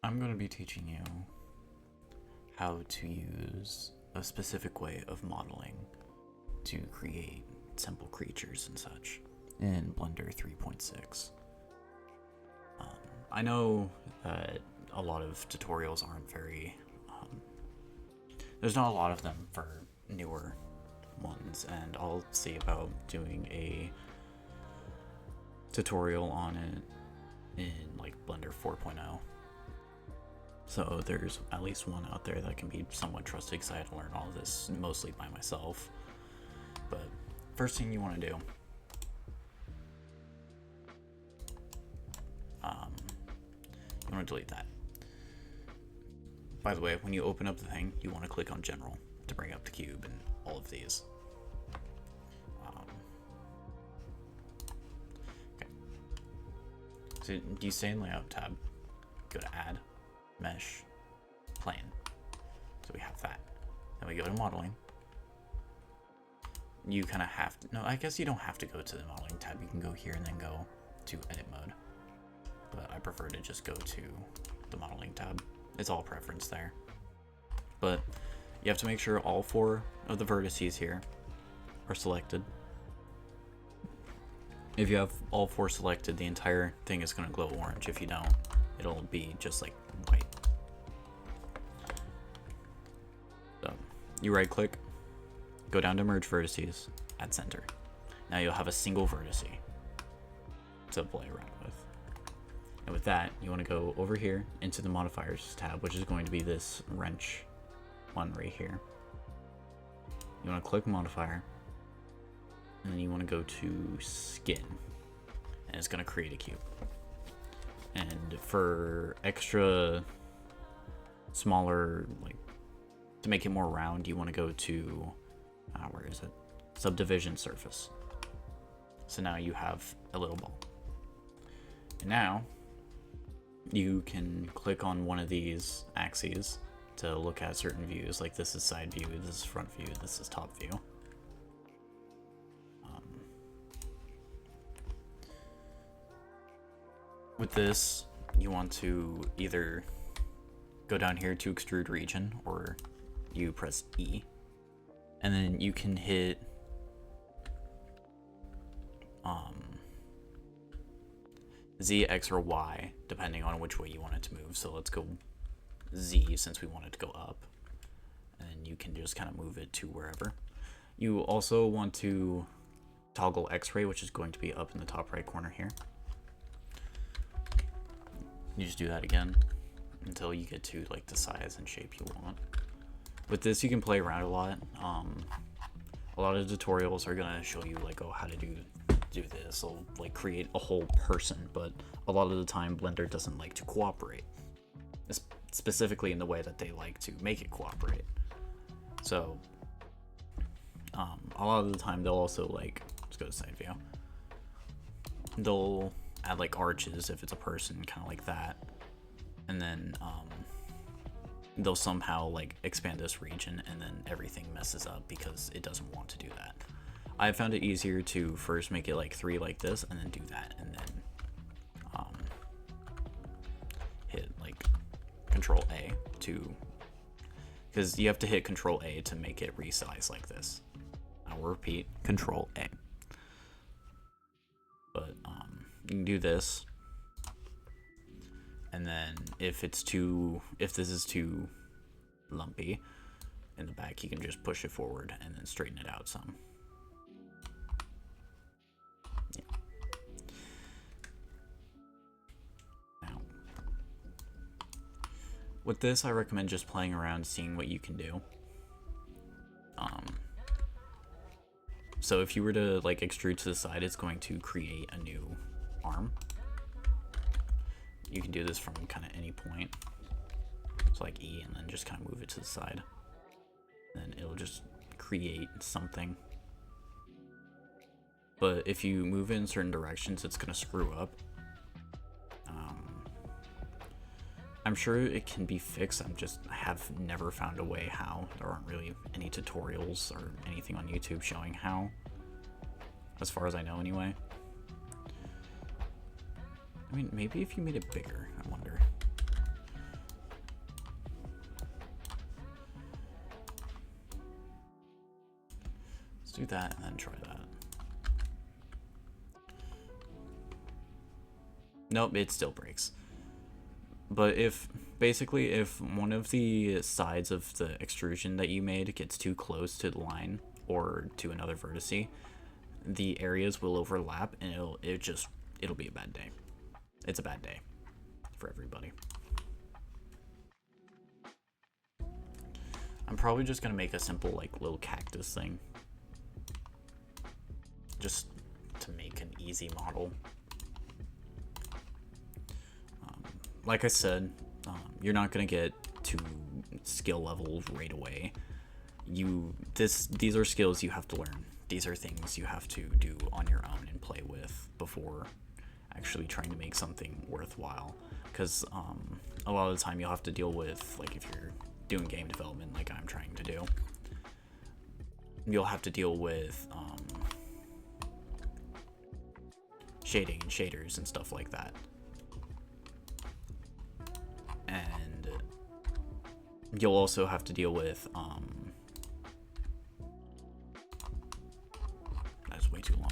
I'm going to be teaching you how to use a specific way of modeling to create simple creatures and such in Blender 3.6. I know that a lot of tutorials aren't very, there's not a lot of them for newer ones, and I'll see about doing a tutorial on it in like Blender 4.0. So there's at least one out there that can be somewhat trusted, because I had to learn all of this mostly by myself. But first thing you want to do, you want to delete that. By the way, when you open up the thing, you want to click on General to bring up the cube and all of these. Okay. So do you stay in Layout tab? Go to Add, Mesh, Plane. So we have that. Then we go to Modeling. You kind of have to, no, I guess you don't have to go to the Modeling tab. You can go here and then go to Edit Mode. But I prefer to just go to the Modeling tab. It's all preference there. But you have to make sure all 4 of the vertices here are selected. If you have all 4 selected, the entire thing is going to glow orange. If you don't, it'll be just like white. So you right click, go down to Merge Vertices, add Center. Now you'll have a single vertice to play around with. And with that, you want to go over here into the Modifiers tab, which is going to be this wrench one right here. You want to click Modifier, and then you want to go to Skin, and it's going to create a cube. And for extra smaller, like to make it more round, you want to go to where is it? Subdivision Surface. So now you have a little ball. And now you can click on one of these axes to look at certain views, like this is side view, this is front view, this is top view. With this, you want to either go down here to Extrude Region, or you press E, and then you can hit Z, X, or Y, depending on which way you want it to move. So let's go Z, since we want it to go up, and you can just kind of move it to wherever. You also want to toggle X-ray, which is going to be up in the top right corner here. You just do that again until you get to like the size and shape you want. With this, you can play around a lot. A lot of tutorials are gonna show you like, oh, how to do this. They'll like create a whole person, but a lot of the time Blender doesn't like to cooperate, specifically in the way that they like to make it cooperate. So a lot of the time they'll also like, let's go to side view, they'll add like arches if it's a person, kind of like that, and then they'll somehow like expand this region, and then everything messes up because it doesn't want to do that. I found it easier to first make it like 3 like this, and then do that, and then hit like Control A to, because you have to hit Control A to make it resize like this. I'll repeat, Control A. But you can do this, and then if this is too lumpy in the back, you can just push it forward and then straighten it out some. Yeah. Now, with this, I recommend just playing around, seeing what you can do. So if you were to like extrude to the side, it's going to create a new arm. You can do this from kind of any point. So like E, and then just kind of move it to the side. Then it'll just create something. But if you move it in certain directions, it's going to screw up. I'm sure it can be fixed. I have never found a way how. There aren't really any tutorials or anything on YouTube showing how, as far as I know anyway. I mean, maybe if you made it bigger, I wonder. do that and then try that. Nope, it still breaks. But basically if one of the sides of the extrusion that you made gets too close to the line or to another vertice, the areas will overlap and it'll be a bad day. It's a bad day for everybody. I'm probably just gonna make a simple like little cactus thing, just to make an easy model. Like I said, you're not gonna get to skill level right away. These are skills you have to learn. These are things you have to do on your own and play with before actually trying to make something worthwhile. Because a lot of the time you'll have to deal with, like if you're doing game development like I'm trying to do, you'll have to deal with shading and shaders and stuff like that. And you'll also have to deal with that's way too long.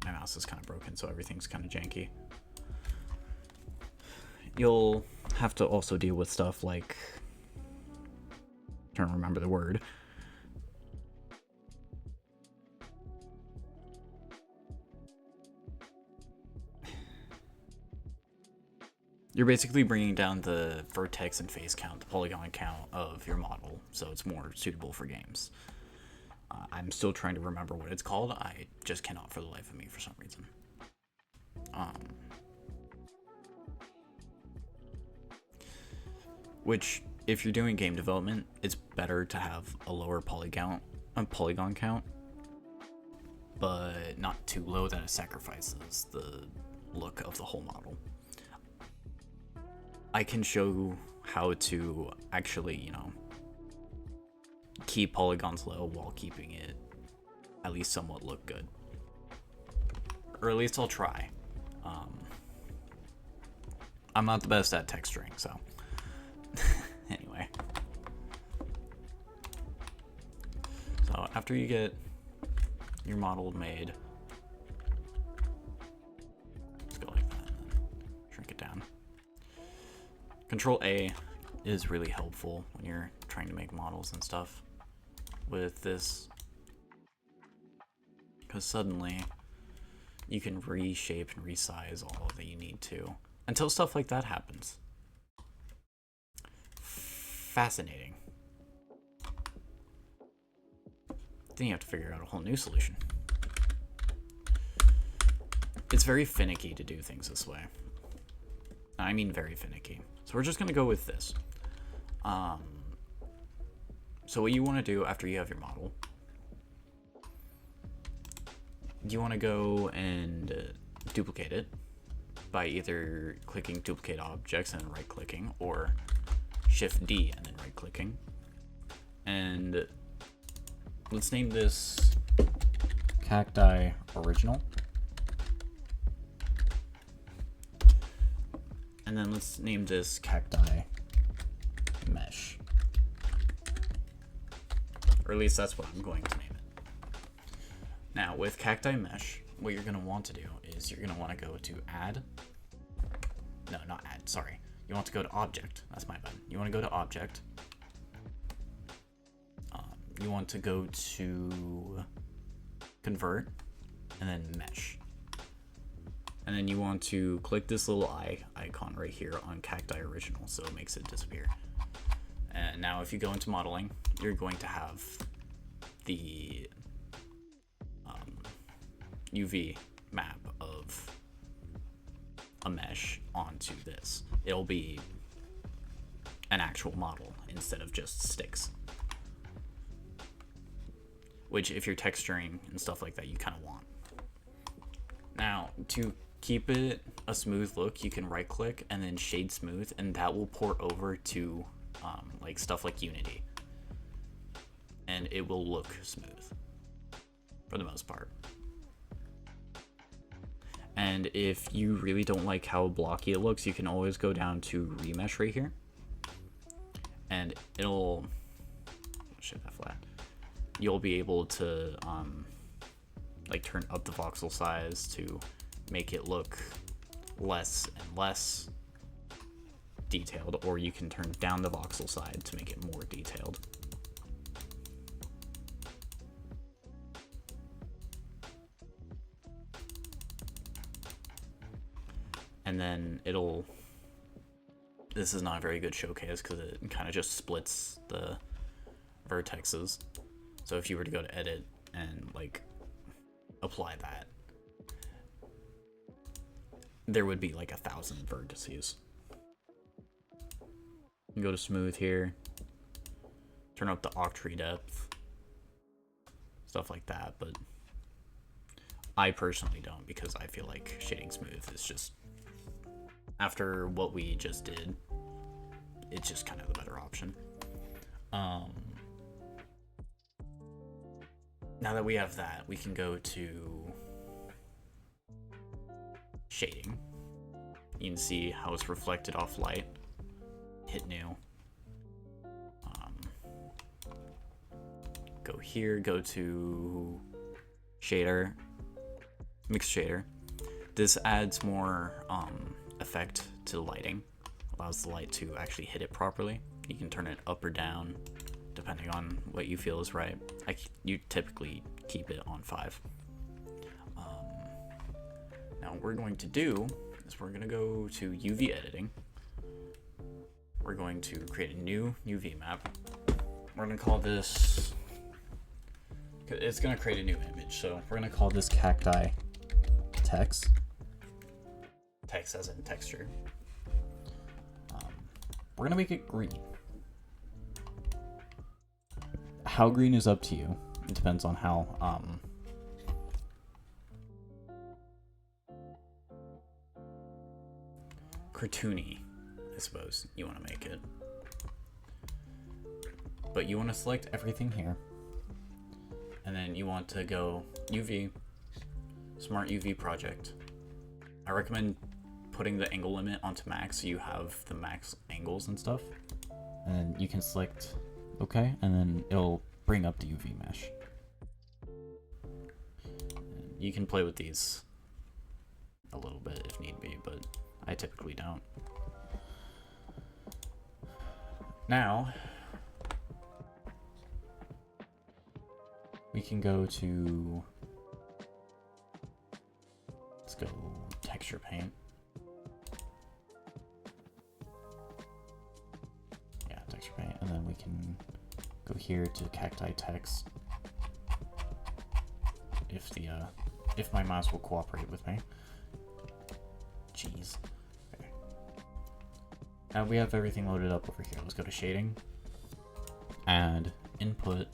My mouse is kind of broken, so everything's kind of janky. You'll have to also deal with stuff like, trying to remember the word, you're basically bringing down the vertex and face count, the polygon count of your model, so it's more suitable for games. I'm still trying to remember what it's called. I just cannot for the life of me for some reason. Which, if you're doing game development, it's better to have a lower polygon count, but not too low that it sacrifices the look of the whole model. I can show how to actually, you know, keep polygons low while keeping it at least somewhat look good. Or at least I'll try. I'm not the best at texturing, so anyway. So after you get your model made, just go like that and then shrink it down. Control A is really helpful when you're trying to make models and stuff with this, because suddenly you can reshape and resize all that you need to until stuff like that happens. Fascinating. Then you have to figure out a whole new solution. It's very finicky to do things this way. I mean very finicky. So we're just gonna go with this. So what you want to do after you have your model, you want to go and duplicate it by either clicking duplicate objects and right clicking, or Shift D and then right clicking. And let's name this Cacti Original. And then let's name this Cacti Mesh. Or at least that's what I'm going to name it. Now, with Cacti Mesh, what you're going to want to do is you're going to want to go to Add. No, not Add, sorry. You want to go to Object. That's my bad. You want to go to Object. You want to go to Convert, and then Mesh. And then you want to click this little eye icon right here on Cacti Original, so it makes it disappear. And now if you go into modeling, you're going to have the UV map of a mesh onto this. It'll be an actual model instead of just sticks. Which, if you're texturing and stuff like that, you kind of want. Now, to keep it a smooth look, you can right click and then shade smooth, and that will port over to like stuff like Unity, and it will look smooth for the most part. And if you really don't like how blocky it looks, you can always go down to remesh right here, and it'll shift that flat. you'll be able to like turn up the voxel size to make it look less and less detailed, or you can turn down the voxel side to make it more detailed. And then this is not a very good showcase because it kind of just splits the vertexes. So if you were to go to edit and like apply that, there would be like 1,000 vertices. You go to smooth here, turn up the octree depth, stuff like that, but I personally don't, because I feel like shading smooth is just, after what we just did, it's just kind of the better option. Now that we have that, we can go to shading. You can see how it's reflected off light. Hit new. Go here, go to shader, mix shader. This adds more effect to the lighting, allows the light to actually hit it properly. You can turn it up or down depending on what you feel is right. You typically keep it on 5. Now what we're going to do is we're going to go to UV editing. We're going to create a new UV map. We're going to call this, it's going to create a new image, so we're going to call this cacti text. Text as in texture. We're going to make it green. How green is up to you. It depends on how cartoony, I suppose, you want to make it. But you want to select everything here, and then you want to go UV, Smart UV Project. I recommend putting the angle limit onto max so you have the max angles and stuff. And you can select OK, and then it'll bring up the UV mesh. And you can play with these a little bit if need be, but I typically don't. Now, we can go to, let's go texture paint. Yeah, texture paint, and then we can go here to cacti text. If my mouse will cooperate with me. Jeez. Okay. Now we have everything loaded up over here. Let's go to shading, add input,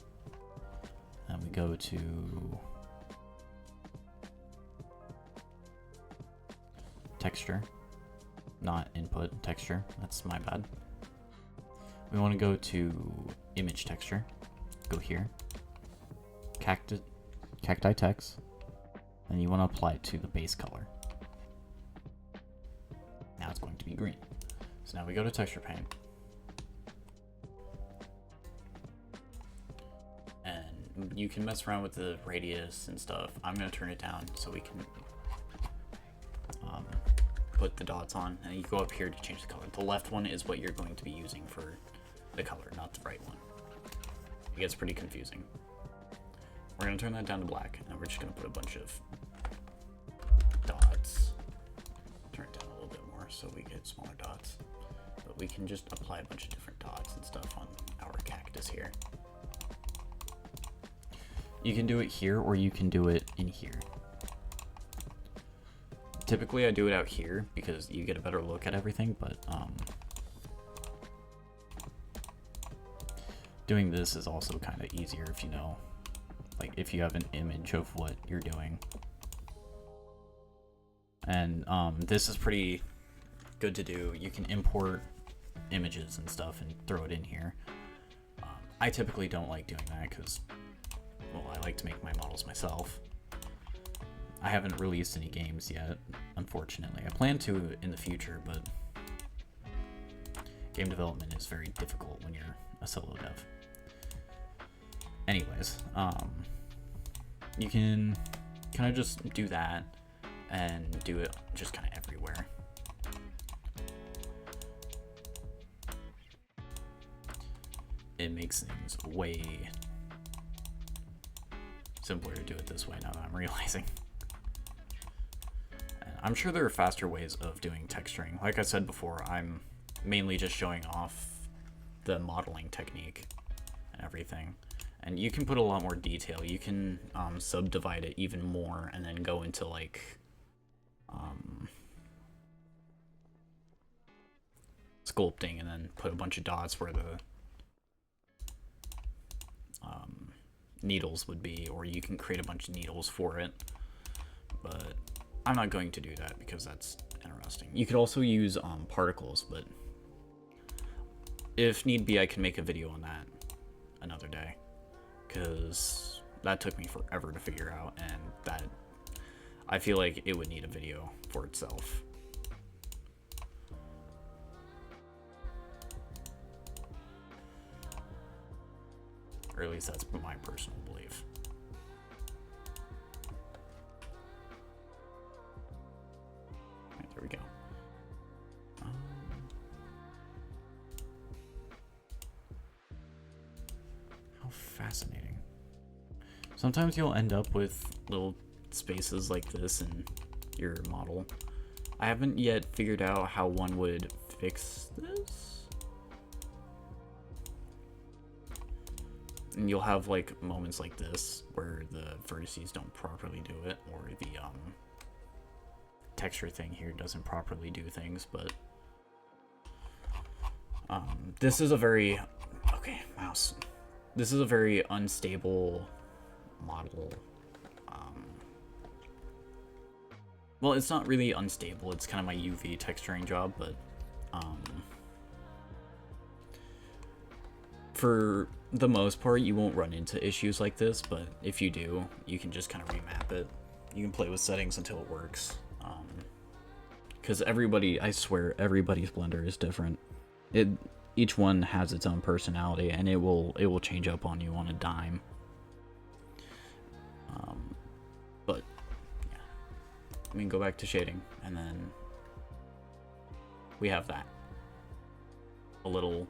and we go to texture, not input, texture. That's my bad. We want to go to image texture, go here, cacti text, and you want to apply it to the base color. Now it's going to be green. So now we go to texture paint, and you can mess around with the radius and stuff. I'm going to turn it down so we can put the dots on, and you go up here to change the color. The left one is what you're going to be using for the color, not the right one. It gets pretty confusing. We're going to turn that down to black, and we're just going to put a bunch of dots. Turn it down a little bit more so we get smaller dots. But we can just apply a bunch of different dots and stuff on our cactus here. You can do it here, or you can do it in here. Typically I do it out here because you get a better look at everything, but doing this is also kind of easier if you know, like if you have an image of what you're doing. And this is pretty good to do. You can import images and stuff and throw it in here. I typically don't like doing that because, well, I like to make my models myself. I haven't released any games yet, unfortunately. I plan to in the future, but game development is very difficult when you're a solo dev. anyways, you can kind of just do that and do it just kind of everywhere. It makes things way simpler to do it this way now that I'm realizing. And I'm sure there are faster ways of doing texturing. Like I said before, I'm mainly just showing off the modeling technique and everything. And you can put a lot more detail. You can subdivide it even more and then go into like sculpting and then put a bunch of dots where the needles would be, or you can create a bunch of needles for it. But I'm not going to do that because that's interesting. You could also use particles, but if need be, I can make a video on that another day, because that took me forever to figure out, and that I feel like it would need a video for itself. Or at least that's my personal belief. Right, there we go. How fascinating. Sometimes you'll end up with little spaces like this in your model. I haven't yet figured out how one would fix this. And you'll have like moments like this where the vertices don't properly do it, or the texture thing here doesn't properly do things, but this is a very mouse. This is a very unstable model. Well, it's not really unstable, it's kind of my UV texturing job, but for the most part, you won't run into issues like this, but if you do, you can just kind of remap it. You can play with settings until it works. Because I swear, everybody's Blender is different. Each one has its own personality, and it will change up on you on a dime. But yeah, I mean, go back to shading, and then we have that. A little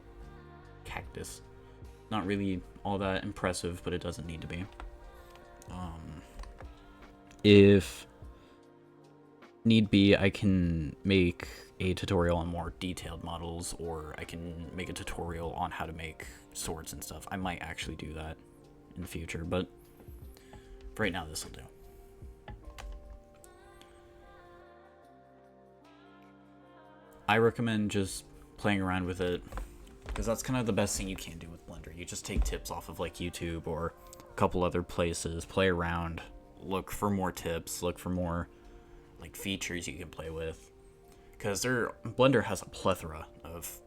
cactus. Not really all that impressive, but it doesn't need to be. If need be, I can make a tutorial on more detailed models, or I can make a tutorial on how to make swords and stuff. I might actually do that in the future, but for right now, this will do. I recommend just playing around with it, because that's kind of the best thing you can do with Blender. You just take tips off of like YouTube or a couple other places, play around, look for more tips, look for more like features you can play with, because Blender has a plethora of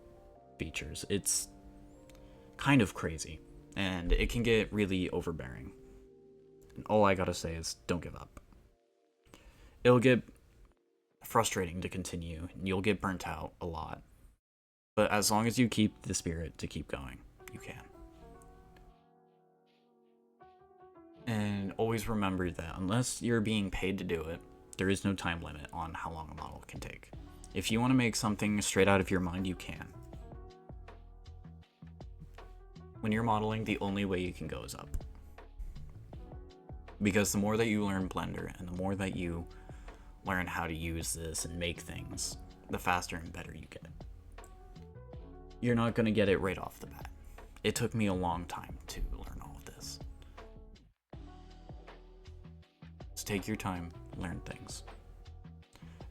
features. It's kind of crazy, and it can get really overbearing. And all I gotta say is don't give up. It'll get frustrating to continue, and you'll get burnt out a lot. But as long as you keep the spirit to keep going, you can. And always remember that unless you're being paid to do it, there is no time limit on how long a model can take. If you want to make something straight out of your mind, you can. When you're modeling, the only way you can go is up. Because the more that you learn Blender, and the more that you learn how to use this and make things, the faster and better you get. You're not going to get it right off the bat. It took me a long time to learn all of this. Just take your time, learn things.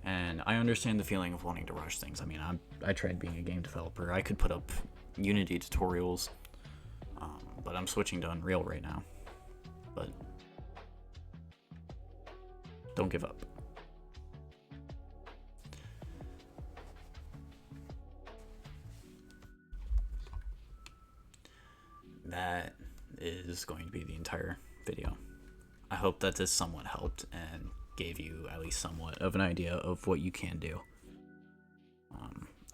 And I understand the feeling of wanting to rush things. I mean, I tried being a game developer. I could put up Unity tutorials, but I'm switching to Unreal right now. But don't give up. That is going to be the entire video. I hope that this somewhat helped and gave you at least somewhat of an idea of what you can do.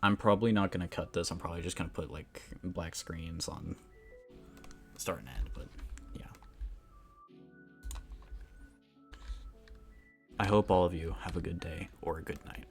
I'm probably not going to cut this. I'm probably just going to put like black screens on start and end, but I hope all of you have a good day or a good night.